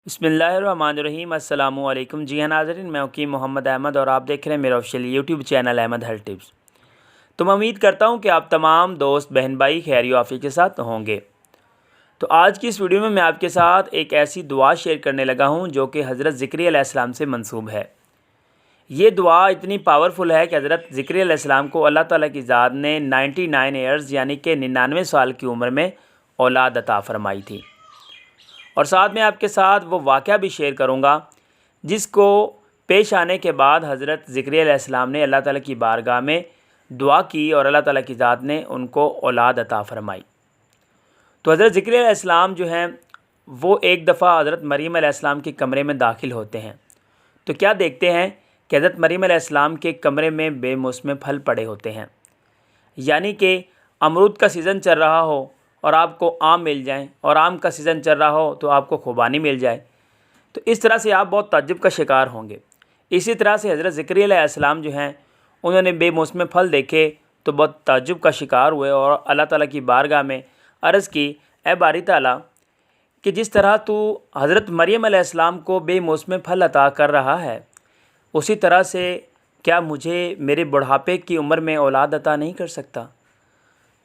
बिस्मिल्लाहिर्रहमानिर्रहीम। अस्सलामु अलैकुम। जी हाँ नाज़रीन, मैं हकीम मोहम्मद अहमद और आप देख रहे हैं मेरा official YouTube channel Ahmad health tips. तो मैं उम्मीद करता हूँ कि आप तमाम दोस्त बहन भाई खैर आफियत के साथ होंगे। तो आज की इस वीडियो में मैं आपके साथ एक ऐसी दुआ शेयर करने लगा हूँ जो कि हज़रत ज़िक्रिया अलैहिस्सलाम से मंसूब है। ये दुआ इतनी पावरफुल है कि हज़रत ज़िक्रिया अलैहिस्सलाम को अल्लाह ताला की ज़ात ने 99 ईयर्स यानी कि 99 साल की उम्र में औलाद अता फ़रमाई थी। और साथ में आपके साथ वो वाक़या भी शेयर करूँगा जिसको पेश आने के बाद हज़रत ज़िक्रिया अलैहिस्सलाम ने अल्लाह ताला की बारगाह में दुआ की और अल्लाह ताला की ज़ात ने उनको औलाद अता फ़रमाई। तो हज़रत ज़िक्रिया अलैहिस्सलाम जो हैं वो एक दफ़ा हज़रत मरीम अलैहिस्सलाम के कमरे में दाखिल होते हैं। तो क्या देखते हैं कि हज़रत मरीम अलैहिस्सलाम के कमरे में बेमौसम फल पड़े होते हैं, यानी कि अमरूद का सीज़न चल रहा हो और आपको आम मिल जाएं, और आम का सीज़न चल रहा हो तो आपको खुबानी मिल जाए। तो इस तरह से आप बहुत ताज्जुब का शिकार होंगे। इसी तरह से हज़रत ज़िक्रिया अलैहिस्सलाम जो हैं उन्होंने बेमौसम फल देखे तो बहुत ताज्जुब का शिकार हुए और अल्लाह ताला की बारगाह में अर्ज़ की, ए बारी ताला कि जिस तरह तू हज़रत मरियम अलैहिस्सलाम को बेमौसम फल अता कर रहा है, उसी तरह से क्या मुझे मेरे बुढ़ापे की उम्र में औलाद अता नहीं कर सकता?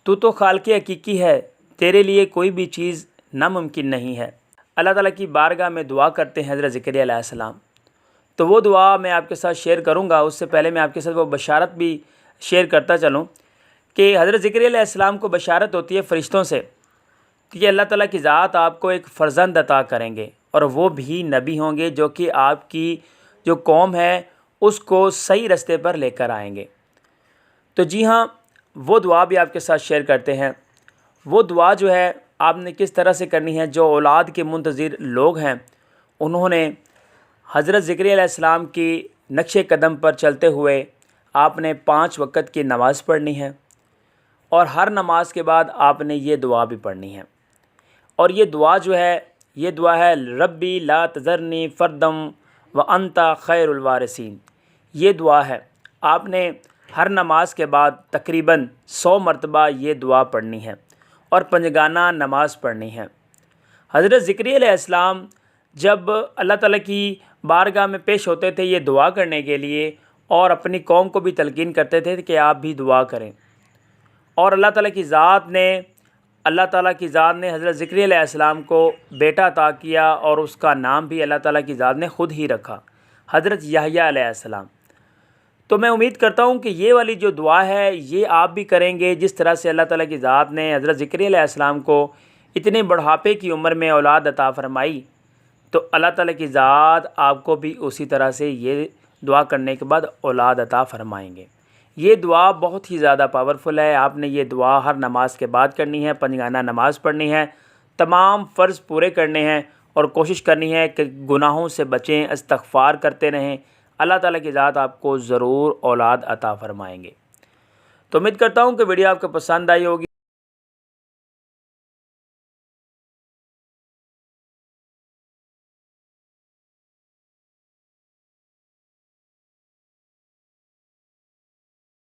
तू तो खालिक़ हकीकी है, तेरे लिए कोई भी चीज़ नामुमकिन नहीं है। अल्लाह ताला की बारगाह में दुआ करते हैं हज़रत ज़िक्रिया अलैहिस्सलाम। तो वो दुआ मैं आपके साथ शेयर करूँगा। उससे पहले मैं आपके साथ वो बशारत भी शेयर करता चलूँ कि हज़रत ज़िक्रिया अलैहिस्सलाम को बशारत होती है फ़रिश्तों से कि अल्लाह ताला की ज़ात आपको एक फ़र्जंद अता करेंगे और वो भी नबी होंगे जो कि आपकी जो कौम है उसको सही रास्ते पर लेकर आएंगे। तो जी हाँ, वो दुआ भी आपके साथ शेयर करते हैं। वो दुआ जो है आपने किस तरह से करनी है। जो औलाद के मुंतज़िर लोग हैं उन्होंने हज़रत ज़िक्रिया अलैहिस्सलाम की नक्शे कदम पर चलते हुए आपने 5 वक़्त की नमाज़ पढ़नी है और हर नमाज के बाद आपने ये दुआ भी पढ़नी है। और ये दुआ जो है ये दुआ है, रब्बी ला तज़रनी फ़र्दम व अंता खैरुल वारिसीन। ये दुआ है आपने हर नमाज के बाद तकरीबन 100 मरतबा ये दुआ पढ़नी है और पंजगाना नमाज़ पढ़नी है। हज़रत ज़िक्रिया अलैहिस्सलाम जब अल्लाह ताला की बारगाह में पेश होते थे ये दुआ करने के लिए और अपनी कौम को भी तलकीन करते थे कि आप भी दुआ करें, और अल्लाह ताला की ज़ात ने हज़रत ज़िक्रिया अलैहिस्सलाम को बेटा अता किया और उसका नाम भी अल्लाह ताला की ज़ात ने ख़ुद ही रखा, हज़रत याह्या अलैहिस्सलाम। तो मैं उम्मीद करता हूँ कि ये वाली जो दुआ है ये आप भी करेंगे। जिस तरह से अल्लाह ताला की ज़ात ने हज़रत ज़िक्रिया अलैहिस्सलाम को इतने बुढ़ापे की उम्र में औलाद अता फ़रमाई, तो अल्लाह ताला की ज़ात आपको भी उसी तरह से ये दुआ करने के बाद औलाद अता फ़रमाएंगे। ये दुआ बहुत ही ज़्यादा पावरफुल है। आपने ये दुआ हर नमाज के बाद करनी है, पंजगाना नमाज़ पढ़नी है, तमाम फ़र्ज़ पूरे करने हैं और कोशिश करनी है कि गुनाहों से बचें, इस्तिग़फ़ार करते रहें। अल्लाह ताला की ज़ात आपको ज़रूर औलाद अता फ़रमाएंगे। तो उम्मीद करता हूँ कि वीडियो आपको पसंद आई होगी।